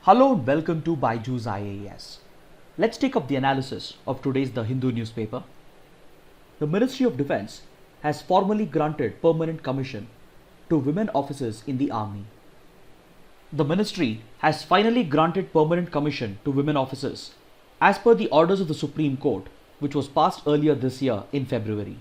Hello and welcome to BYJU'S IAS. Let's take up the analysis of today's The Hindu newspaper. The Ministry of Defence has formally granted permanent commission to women officers in the army. The ministry has finally granted permanent commission to women officers as per the orders of the Supreme Court, which was passed earlier this year in February.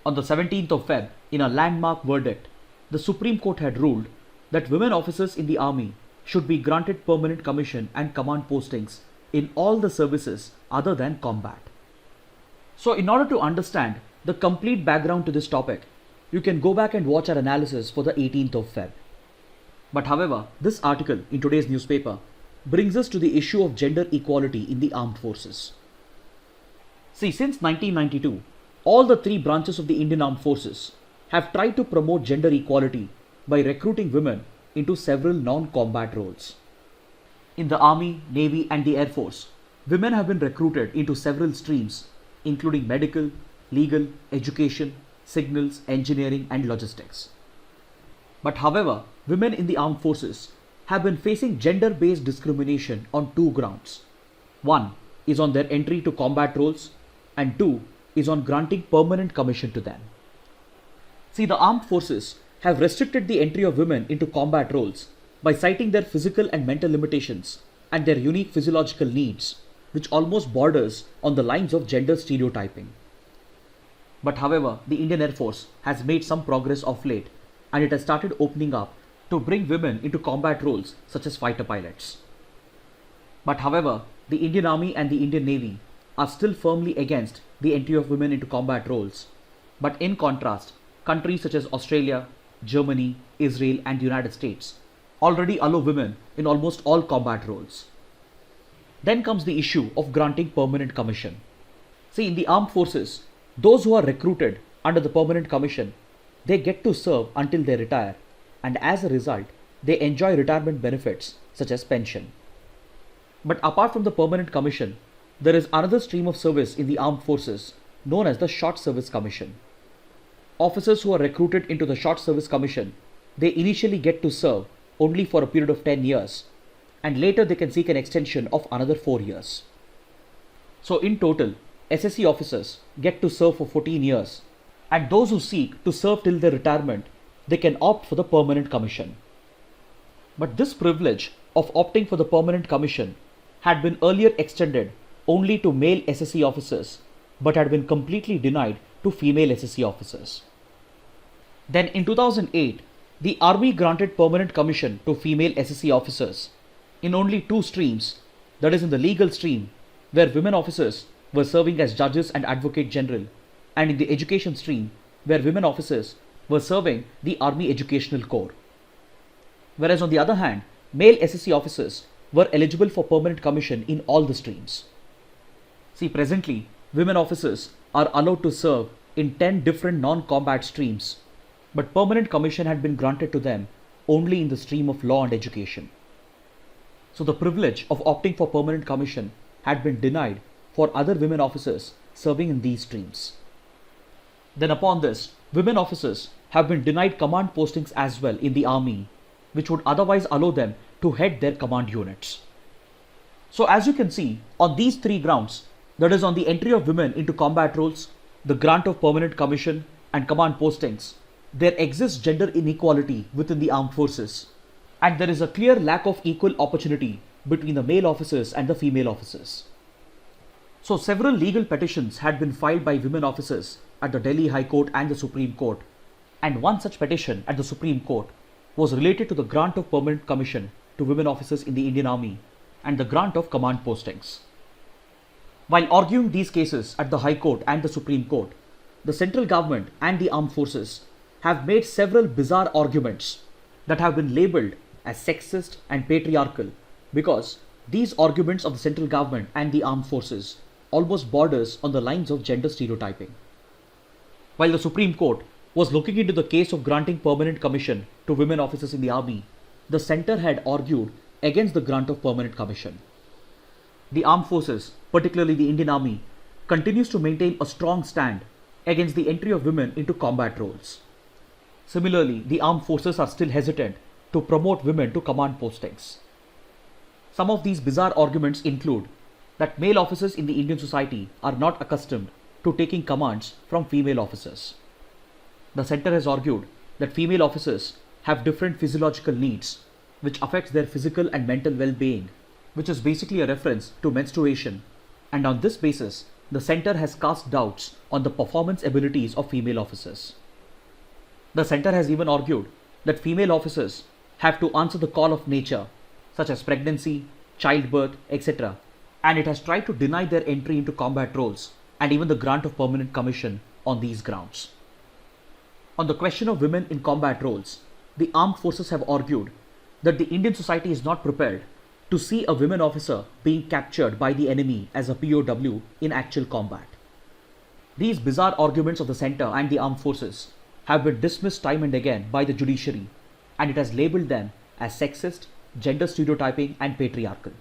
On the 17th of Feb, in a landmark verdict, the Supreme Court had ruled that women officers in the army should be granted permanent commission and command postings in all the services other than combat. So in order to understand the complete background to this topic, you can go back and watch our analysis for the 18th of Feb. But however, this article in today's newspaper brings us to the issue of gender equality in the armed forces. See, since 1992, all the three branches of the Indian Armed Forces have tried to promote gender equality by recruiting women into several non-combat roles. In the Army, Navy and the Air Force, women have been recruited into several streams including medical, legal, education, signals, engineering and logistics. But however, women in the armed forces have been facing gender-based discrimination on two grounds. One is on their entry to combat roles and two is on granting permanent commission to them. See, the armed forces have restricted the entry of women into combat roles by citing their physical and mental limitations and their unique physiological needs, which almost borders on the lines of gender stereotyping. But however, the Indian Air Force has made some progress of late and it has started opening up to bring women into combat roles such as fighter pilots. But however, the Indian Army and the Indian Navy are still firmly against the entry of women into combat roles. But in contrast, countries such as Australia, Germany, Israel and the United States already allow women in almost all combat roles. Then comes the issue of granting permanent commission. See, in the armed forces, those who are recruited under the permanent commission, they get to serve until they retire, and as a result, they enjoy retirement benefits such as pension. But apart from the permanent commission, there is another stream of service in the armed forces known as the short service commission. Officers who are recruited into the short service commission, they initially get to serve only for a period of 10 years and later they can seek an extension of another 4 years. So in total, SSC officers get to serve for 14 years and those who seek to serve till their retirement, they can opt for the permanent commission. But this privilege of opting for the permanent commission had been earlier extended only to male SSC officers but had been completely denied to female SSC officers. Then in 2008, the Army granted permanent commission to female SSC officers in only two streams, that is in the legal stream where women officers were serving as judges and advocate general, and in the education stream where women officers were serving the Army Educational Corps. Whereas on the other hand, male SSC officers were eligible for permanent commission in all the streams. See, presently, women officers are allowed to serve in 10 different non-combat streams, but permanent commission had been granted to them only in the stream of law and education. So the privilege of opting for permanent commission had been denied for other women officers serving in these streams. Then upon this, women officers have been denied command postings as well in the army, which would otherwise allow them to head their command units. So as you can see, on these three grounds, that is on the entry of women into combat roles, the grant of permanent commission and command postings, there exists gender inequality within the armed forces, and there is a clear lack of equal opportunity between the male officers and the female officers. So several legal petitions had been filed by women officers at the Delhi High Court and the Supreme Court, and one such petition at the Supreme Court was related to the grant of permanent commission to women officers in the Indian Army and the grant of command postings. While arguing these cases at the High Court and the Supreme Court, the central government and the armed forces have made several bizarre arguments that have been labelled as sexist and patriarchal because these arguments of the central government and the armed forces almost borders on the lines of gender stereotyping. While the Supreme Court was looking into the case of granting permanent commission to women officers in the army, the centre had argued against the grant of permanent commission. The armed forces, particularly the Indian Army, continues to maintain a strong stand against the entry of women into combat roles. Similarly, the armed forces are still hesitant to promote women to command postings. Some of these bizarre arguments include that male officers in the Indian society are not accustomed to taking commands from female officers. The center has argued that female officers have different physiological needs, which affects their physical and mental well-being, which is basically a reference to menstruation, and on this basis, the center has cast doubts on the performance abilities of female officers. The center has even argued that female officers have to answer the call of nature, such as pregnancy, childbirth, etc., and it has tried to deny their entry into combat roles and even the grant of permanent commission on these grounds. On the question of women in combat roles, the armed forces have argued that the Indian society is not prepared to see a women officer being captured by the enemy as a POW in actual combat. These bizarre arguments of the center and the armed forces have been dismissed time and again by the judiciary, and it has labelled them as sexist, gender stereotyping and patriarchal.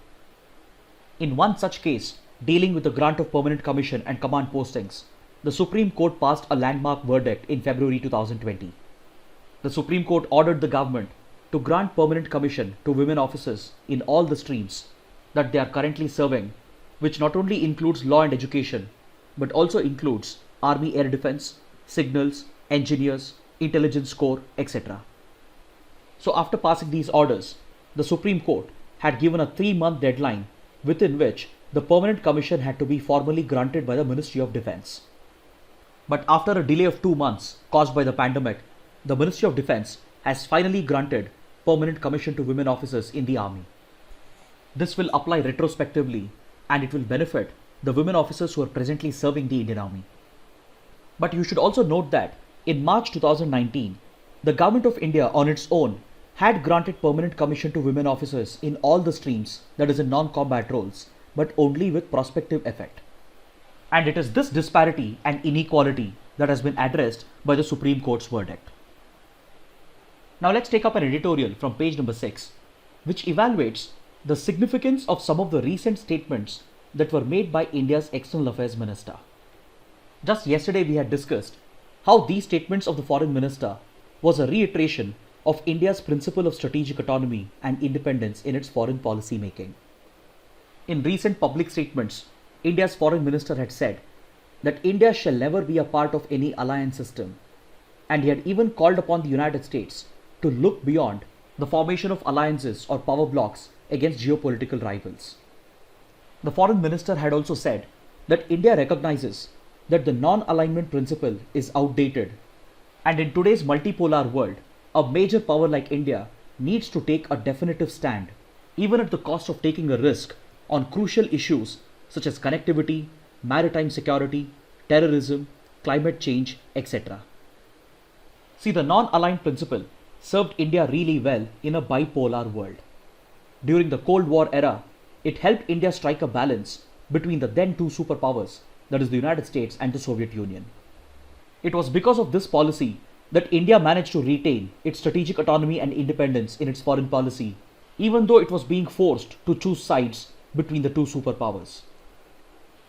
In one such case, dealing with the grant of permanent commission and command postings, the Supreme Court passed a landmark verdict in February 2020. The Supreme Court ordered the government to grant permanent commission to women officers in all the streams that they are currently serving, which not only includes law and education, but also includes Army Air Defense, Signals, Engineers, Intelligence Corps, etc. So after passing these orders, the Supreme Court had given a 3-month deadline within which the permanent commission had to be formally granted by the Ministry of Defense. But after a delay of 2 months caused by the pandemic, the Ministry of Defense has finally granted permanent commission to women officers in the army. This will apply retrospectively and it will benefit the women officers who are presently serving the Indian Army. But you should also note that in March 2019, the Government of India on its own had granted permanent commission to women officers in all the streams, that is in non-combat roles, but only with prospective effect. And it is this disparity and inequality that has been addressed by the Supreme Court's verdict. Now let's take up an editorial from page number 6, which evaluates the significance of some of the recent statements that were made by India's External Affairs Minister. Just yesterday we had discussed how these statements of the Foreign Minister was a reiteration of India's principle of strategic autonomy and independence in its foreign policy making. In recent public statements, India's Foreign Minister had said that India shall never be a part of any alliance system, and he had even called upon the United States to look beyond the formation of alliances or power blocks against geopolitical rivals. The Foreign Minister had also said that India recognizes that the non-alignment principle is outdated, and in today's multipolar world, a major power like India needs to take a definitive stand, even at the cost of taking a risk on crucial issues such as connectivity, maritime security, terrorism, climate change, etc. See, the non-aligned principle served India really well in a bipolar world. During the Cold War era, it helped India strike a balance between the then two superpowers, that is the United States and the Soviet Union. It was because of this policy that India managed to retain its strategic autonomy and independence in its foreign policy, even though it was being forced to choose sides between the two superpowers.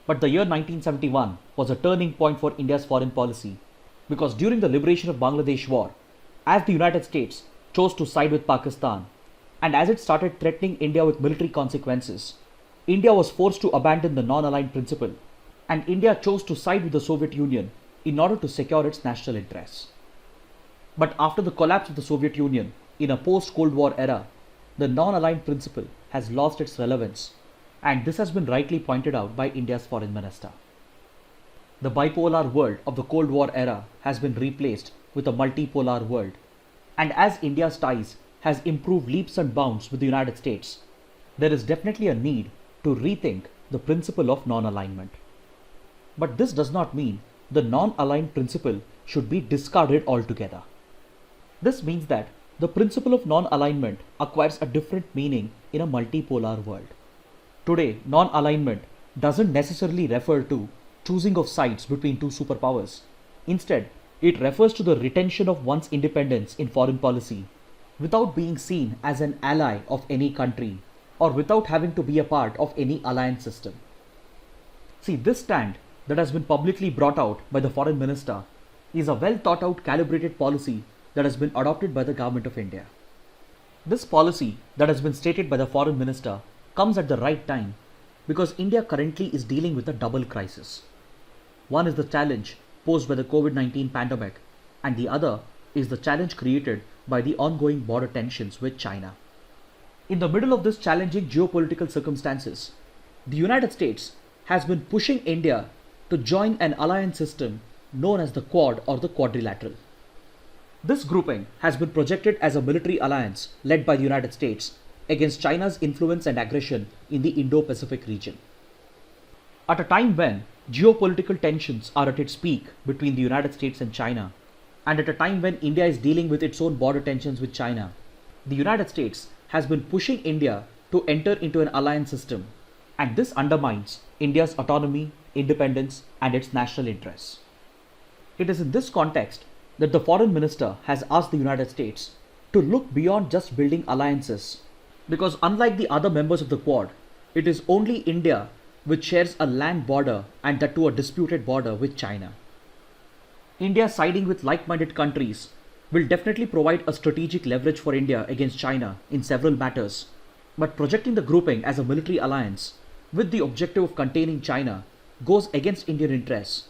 But the year 1971 was a turning point for India's foreign policy, because during the liberation of Bangladesh war, as the United States chose to side with Pakistan, and as it started threatening India with military consequences, India was forced to abandon the non-aligned principle, and India chose to side with the Soviet Union in order to secure its national interests. But after the collapse of the Soviet Union in a post-Cold War era, the non-aligned principle has lost its relevance, and this has been rightly pointed out by India's Foreign Minister. The bipolar world of the Cold War era has been replaced with a multipolar world, and as India's ties has improved leaps and bounds with the United States, there is definitely a need to rethink the principle of non-alignment. But this does not mean the non-aligned principle should be discarded altogether. This means that the principle of non-alignment acquires a different meaning in a multipolar world. Today, non-alignment doesn't necessarily refer to choosing of sides between two superpowers. Instead, it refers to the retention of one's independence in foreign policy without being seen as an ally of any country or without having to be a part of any alliance system. See, this stand that has been publicly brought out by the Foreign Minister is a well thought out calibrated policy that has been adopted by the Government of India. This policy that has been stated by the Foreign Minister comes at the right time because India currently is dealing with a double crisis. One is the challenge posed by the COVID-19 pandemic, and the other is the challenge created by the ongoing border tensions with China. In the middle of this challenging geopolitical circumstances, the United States has been pushing India to join an alliance system known as the Quad or the Quadrilateral. This grouping has been projected as a military alliance led by the United States against China's influence and aggression in the Indo-Pacific region. At a time when geopolitical tensions are at its peak between the United States and China, and at a time when India is dealing with its own border tensions with China, the United States has been pushing India to enter into an alliance system, and this undermines India's autonomy, independence, and its national interests. It is in this context that the Foreign Minister has asked the United States to look beyond just building alliances, because unlike the other members of the Quad, it is only India which shares a land border, and that too a disputed border, with China. India siding with like-minded countries will definitely provide a strategic leverage for India against China in several matters, but projecting the grouping as a military alliance with the objective of containing China goes against Indian interests,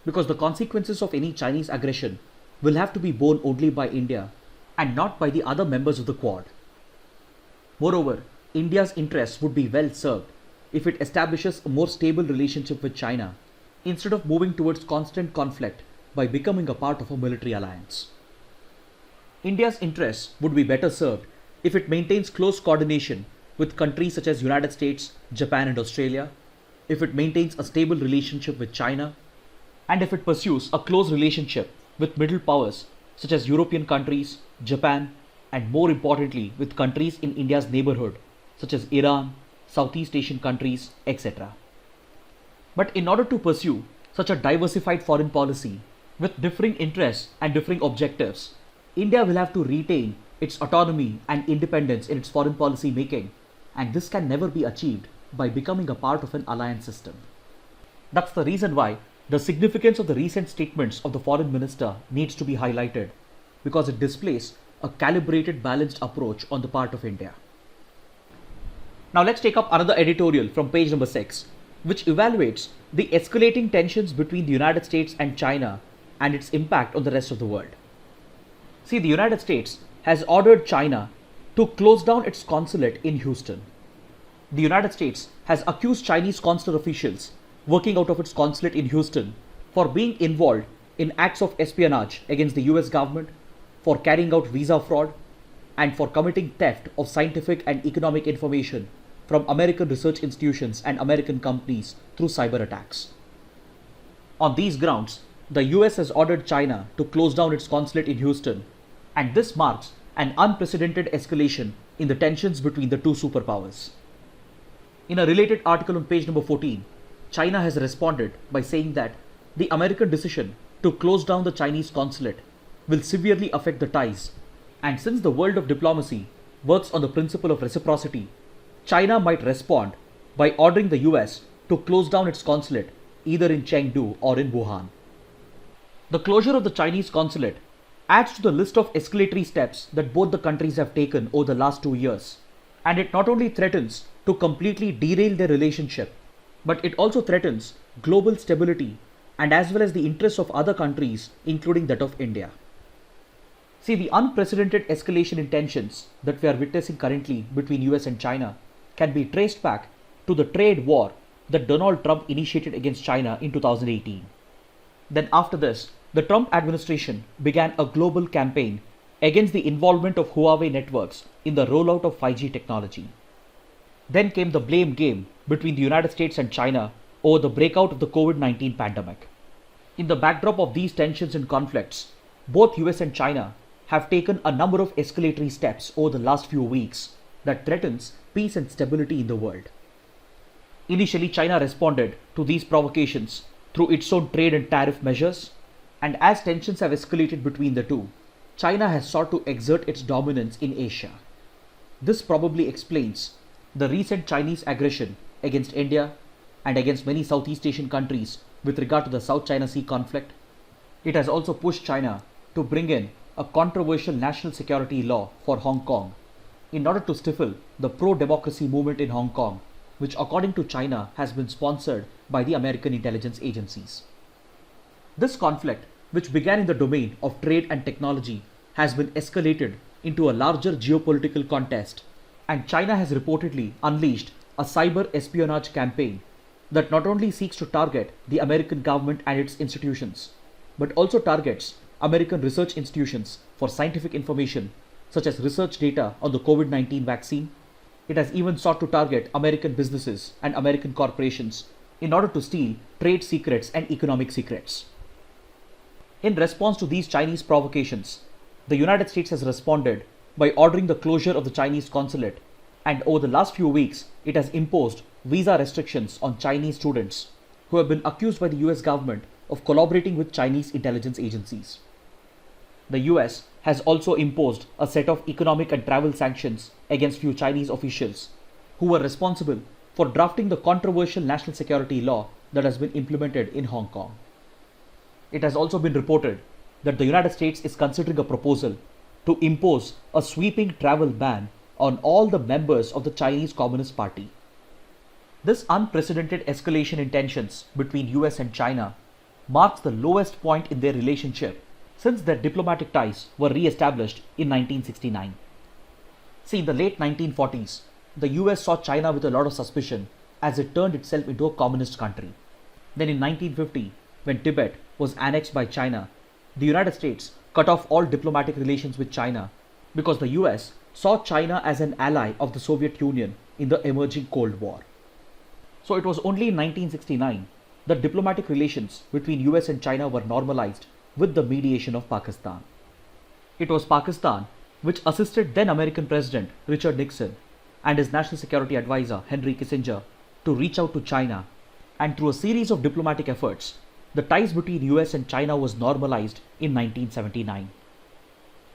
because the consequences of any Chinese aggression will have to be borne only by India and not by the other members of the Quad. Moreover, India's interests would be well served if it establishes a more stable relationship with China instead of moving towards constant conflict by becoming a part of a military alliance. India's interests would be better served if it maintains close coordination with countries such as United States, Japan and Australia, if it maintains a stable relationship with China, and if it pursues a close relationship with middle powers such as European countries, Japan, and more importantly with countries in India's neighborhood such as Iran, Southeast Asian countries, etc. But in order to pursue such a diversified foreign policy with differing interests and differing objectives, India will have to retain its autonomy and independence in its foreign policy making, and this can never be achieved by becoming a part of an alliance system. That's the reason why the significance of the recent statements of the Foreign Minister needs to be highlighted, because it displays a calibrated, balanced approach on the part of India. Now let's take up another editorial from page number 6, which evaluates the escalating tensions between the United States and China and its impact on the rest of the world. See, the United States has ordered China to close down its consulate in Houston. The United States has accused Chinese consular officials working out of its consulate in Houston for being involved in acts of espionage against the US government, for carrying out visa fraud, and for committing theft of scientific and economic information from American research institutions and American companies through cyber attacks. On these grounds, the US has ordered China to close down its consulate in Houston, and this marks an unprecedented escalation in the tensions between the two superpowers. In a related article on page number 14, China has responded by saying that the American decision to close down the Chinese consulate will severely affect the ties, and since the world of diplomacy works on the principle of reciprocity, China might respond by ordering the US to close down its consulate either in Chengdu or in Wuhan. The closure of the Chinese consulate adds to the list of escalatory steps that both the countries have taken over the last 2 years, and it not only threatens to completely derail their relationship, but it also threatens global stability and as well as the interests of other countries, including that of India. See, the unprecedented escalation in tensions that we are witnessing currently between US and China can be traced back to the trade war that Donald Trump initiated against China in 2018. Then after this, the Trump administration began a global campaign against the involvement of Huawei networks in the rollout of 5G technology. Then came the blame game between the United States and China over the breakout of the COVID-19 pandemic. In the backdrop of these tensions and conflicts, both US and China have taken a number of escalatory steps over the last few weeks that threatens peace and stability in the world. Initially, China responded to these provocations through its own trade and tariff measures, and as tensions have escalated between the two, China has sought to exert its dominance in Asia. This probably explains the recent Chinese aggression against India and against many Southeast Asian countries with regard to the South China Sea conflict. It has also pushed China to bring in a controversial national security law for Hong Kong, in order to stifle the pro-democracy movement in Hong Kong, which according to China has been sponsored by the American intelligence agencies. This conflict, which began in the domain of trade and technology, has been escalated into a larger geopolitical contest, and China has reportedly unleashed a cyber espionage campaign that not only seeks to target the American government and its institutions, but also targets American research institutions for scientific information such as research data on the COVID-19 vaccine. It has even sought to target American businesses and American corporations in order to steal trade secrets and economic secrets. In response to these Chinese provocations, the United States has responded by ordering the closure of the Chinese consulate, and over the last few weeks, it has imposed visa restrictions on Chinese students who have been accused by the US government of collaborating with Chinese intelligence agencies. The US has also imposed a set of economic and travel sanctions against few Chinese officials who were responsible for drafting the controversial national security law that has been implemented in Hong Kong. It has also been reported that the United States is considering a proposal to impose a sweeping travel ban on all the members of the Chinese Communist Party. This unprecedented escalation in tensions between US and China marks the lowest point in their relationship since their diplomatic ties were re-established in 1969. See, in the late 1940s, the US saw China with a lot of suspicion as it turned itself into a communist country. Then in 1950, when Tibet was annexed by China, the United States cut off all diplomatic relations with China because the US saw China as an ally of the Soviet Union in the emerging Cold War. So it was only in 1969 that diplomatic relations between US and China were normalized with the mediation of Pakistan. It was Pakistan which assisted then American President Richard Nixon and his National Security Advisor Henry Kissinger to reach out to China, and through a series of diplomatic efforts, the ties between US and China was normalized in 1979.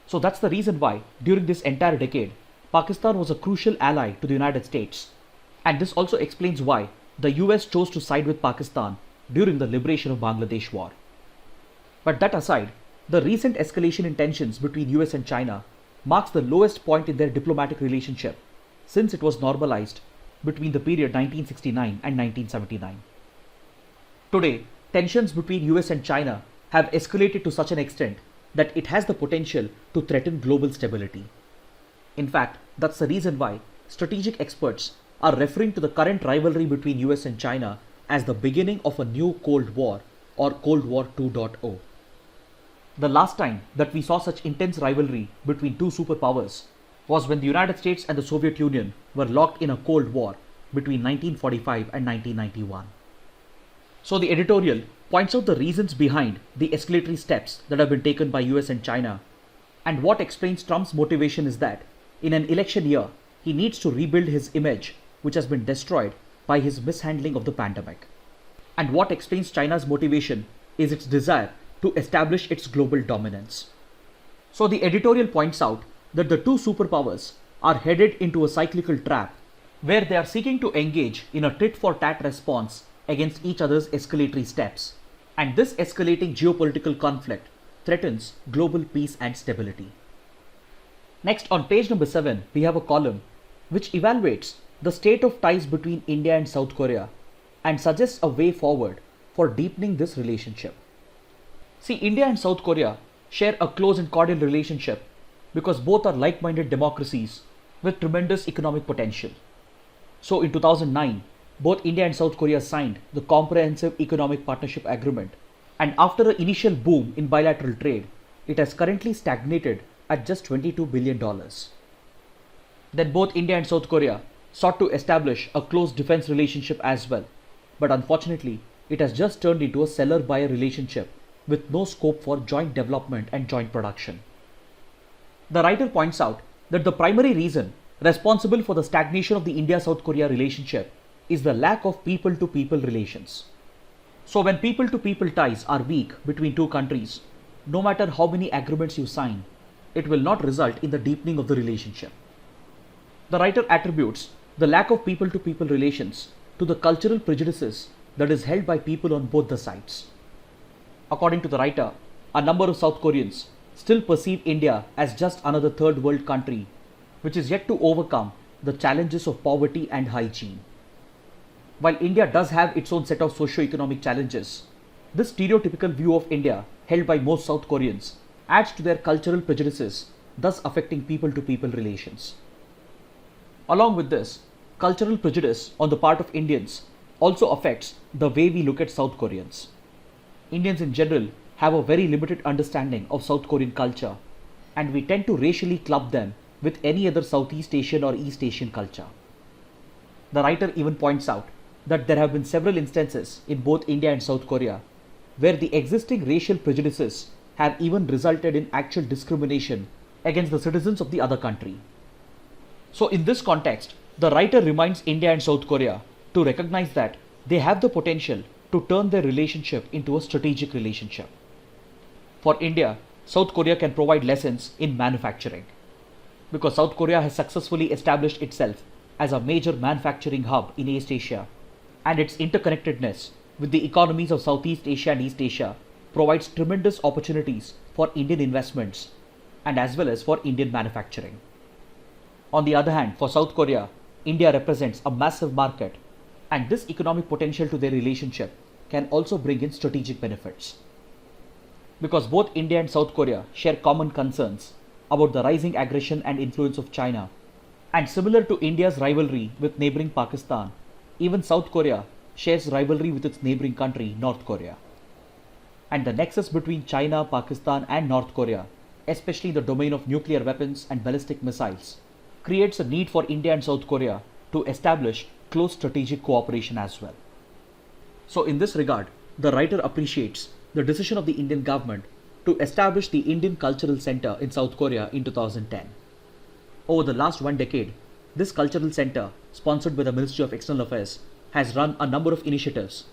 So that's the reason why during this entire decade, Pakistan was a crucial ally to the United States, and this also explains why the US chose to side with Pakistan during the liberation of Bangladesh war. But that aside, the recent escalation in tensions between US and China marks the lowest point in their diplomatic relationship since it was normalized between the period 1969 and 1979. Today, tensions between US and China have escalated to such an extent that it has the potential to threaten global stability. In fact, that's the reason why strategic experts are referring to the current rivalry between US and China as the beginning of a new Cold War or Cold War 2.0. The last time that we saw such intense rivalry between two superpowers was when the United States and the Soviet Union were locked in a Cold War between 1945 and 1991. So the editorial points out the reasons behind the escalatory steps that have been taken by US and China, and what explains Trump's motivation is that in an election year, he needs to rebuild his image, which has been destroyed by his mishandling of the pandemic. And what explains China's motivation is its desire to establish its global dominance. So the editorial points out that the two superpowers are headed into a cyclical trap where they are seeking to engage in a tit-for-tat response against each other's escalatory steps, and this escalating geopolitical conflict threatens global peace and stability. Next, on page number 7, we have a column which evaluates the state of ties between India and South Korea and suggests a way forward for deepening this relationship. See, India and South Korea share a close and cordial relationship because both are like-minded democracies with tremendous economic potential. So in 2009, both India and South Korea signed the Comprehensive Economic Partnership Agreement, and after an initial boom in bilateral trade, it has currently stagnated at just $22 billion. Then both India and South Korea sought to establish a close defense relationship as well, but unfortunately, it has just turned into a seller-buyer relationship with no scope for joint development and joint production. The writer points out that the primary reason responsible for the stagnation of the India-South Korea relationship is the lack of people-to-people relations. So when people-to-people ties are weak between two countries, no matter how many agreements you sign, it will not result in the deepening of the relationship. The writer attributes the lack of people-to-people relations to the cultural prejudices that is held by people on both the sides. According to the writer, a number of South Koreans still perceive India as just another third world country which is yet to overcome the challenges of poverty and hygiene. While India does have its own set of socio-economic challenges, this stereotypical view of India held by most South Koreans adds to their cultural prejudices, thus affecting people-to-people relations. Along with this, cultural prejudice on the part of Indians also affects the way we look at South Koreans. Indians in general have a very limited understanding of South Korean culture, and we tend to racially club them with any other Southeast Asian or East Asian culture. The writer even points out that there have been several instances in both India and South Korea where the existing racial prejudices have even resulted in actual discrimination against the citizens of the other country. So in this context, the writer reminds India and South Korea to recognize that they have the potential to turn their relationship into a strategic relationship. For India, South Korea can provide lessons in manufacturing, because South Korea has successfully established itself as a major manufacturing hub in East Asia, and its interconnectedness with the economies of Southeast Asia and East Asia provides tremendous opportunities for Indian investments and as well as for Indian manufacturing. On the other hand, for South Korea, India represents a massive market, and this economic potential to their relationship can also bring in strategic benefits. Because both India and South Korea share common concerns about the rising aggression and influence of China, and similar to India's rivalry with neighboring Pakistan, even South Korea shares rivalry with its neighboring country, North Korea. And the nexus between China, Pakistan and North Korea, especially the domain of nuclear weapons and ballistic missiles, creates a need for India and South Korea to establish close strategic cooperation as well. So in this regard, the writer appreciates the decision of the Indian government to establish the Indian Cultural Center in South Korea in 2010. Over the last 1 decade, this cultural center, sponsored by the Ministry of External Affairs, has run a number of initiatives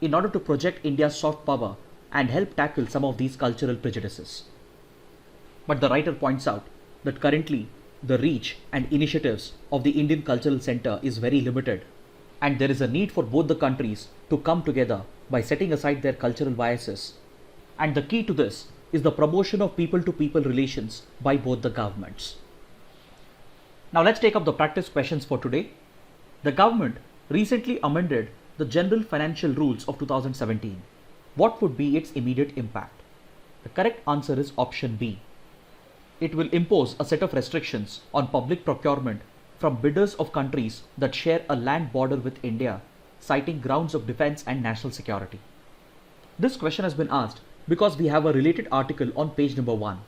in order to project India's soft power and help tackle some of these cultural prejudices. But the writer points out that currently the reach and initiatives of the Indian Cultural Center is very limited, and there is a need for both the countries to come together by setting aside their cultural biases. And the key to this is the promotion of people-to-people relations by both the governments. Now let's take up the practice questions for today. The government recently amended the General Financial Rules of 2017. What would be its immediate impact? The correct answer is option B. It will impose a set of restrictions on public procurement from bidders of countries that share a land border with India, citing grounds of defense and national security. This question has been asked because we have a related article on page number 1.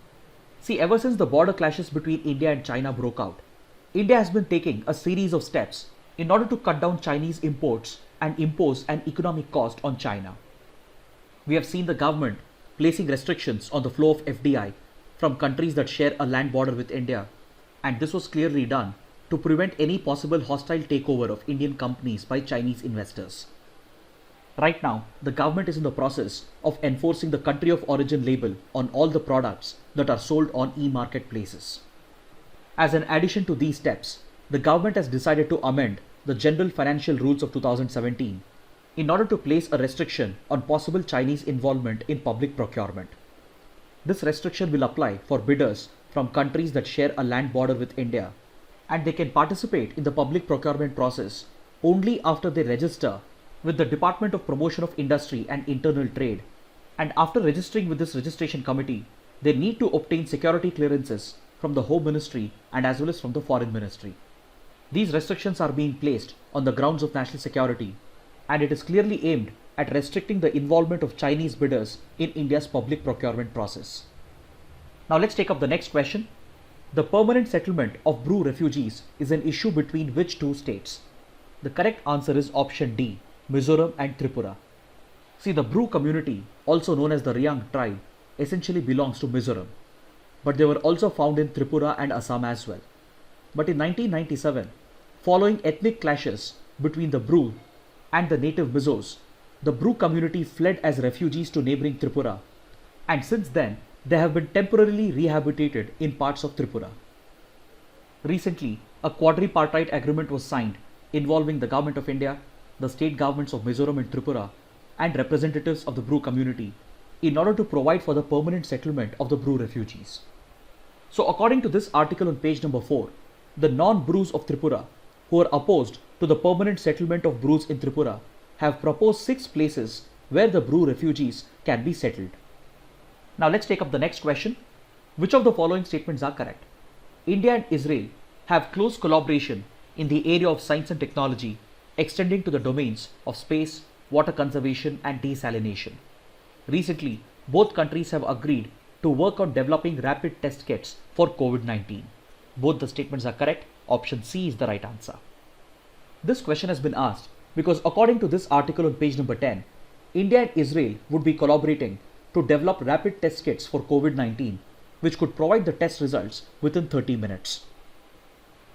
See, ever since the border clashes between India and China broke out, India has been taking a series of steps in order to cut down Chinese imports and impose an economic cost on China. We have seen the government placing restrictions on the flow of FDI from countries that share a land border with India, and this was clearly done to prevent any possible hostile takeover of Indian companies by Chinese investors. Right now, the government is in the process of enforcing the country of origin label on all the products that are sold on e-marketplaces. As an addition to these steps, the government has decided to amend the General Financial Rules of 2017 in order to place a restriction on possible Chinese involvement in public procurement. This restriction will apply for bidders from countries that share a land border with India, and they can participate in the public procurement process only after they register with the Department of Promotion of Industry and Internal Trade, and after registering with this registration committee, they need to obtain security clearances from the Home Ministry and as well as from the Foreign Ministry. These restrictions are being placed on the grounds of national security, and it is clearly aimed at restricting the involvement of Chinese bidders in India's public procurement process. Now let's take up the next question. The permanent settlement of Bru refugees is an issue between which two states? The correct answer is option D, Mizoram and Tripura. See, the Bru community, also known as the Riang tribe, essentially belongs to Mizoram, but they were also found in Tripura and Assam as well. But in 1997, following ethnic clashes between the Bru and the native Mizos, the Bru community fled as refugees to neighboring Tripura, and since then they have been temporarily rehabilitated in parts of Tripura. Recently, a quadripartite agreement was signed involving the Government of India, the state governments of Mizoram and Tripura, and representatives of the Bru community in order to provide for the permanent settlement of the Bru refugees. So according to this article on page number 4, The non-Brus of Tripura, who are opposed to the permanent settlement of Brus in Tripura, have proposed 6 places where the Bru refugees can be settled. Now let's take up the next question. Which of the following statements are correct? India and Israel have close collaboration in the area of science and technology, extending to the domains of space, water conservation and desalination. Recently, both countries have agreed to work on developing rapid test kits for COVID-19. Both the statements are correct. Option C is the right answer. This question has been asked because according to this article on page number 10, India and Israel would be collaborating to develop rapid test kits for COVID-19, which could provide the test results within 30 minutes.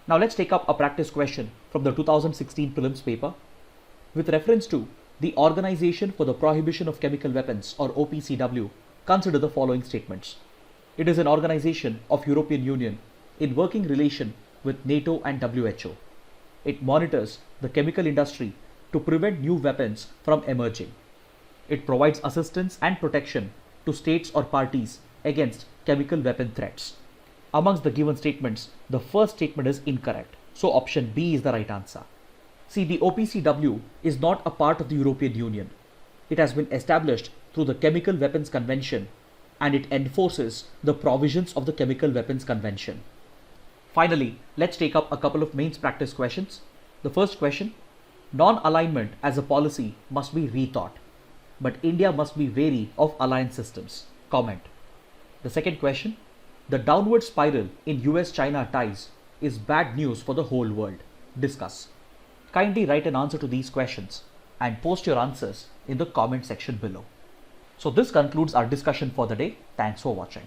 Now let's take up a practice question from the 2016 prelims paper. With reference to the Organization for the Prohibition of Chemical Weapons, or OPCW, consider the following statements. It is an organization of European Union in working relation with NATO and WHO. It monitors the chemical industry to prevent new weapons from emerging. It provides assistance and protection to states or parties against chemical weapon threats. Amongst the given statements, the first statement is incorrect, so option B is the right answer. See, the OPCW is not a part of the European Union. It has been established through the Chemical Weapons Convention and it enforces the provisions of the Chemical Weapons Convention. Finally, let's take up a couple of mains practice questions. The first question, non-alignment as a policy must be rethought, but India must be wary of alliance systems. Comment. The second question, the downward spiral in US-China ties is bad news for the whole world. Discuss. Kindly write an answer to these questions and post your answers in the comment section below. So this concludes our discussion for the day. Thanks for watching.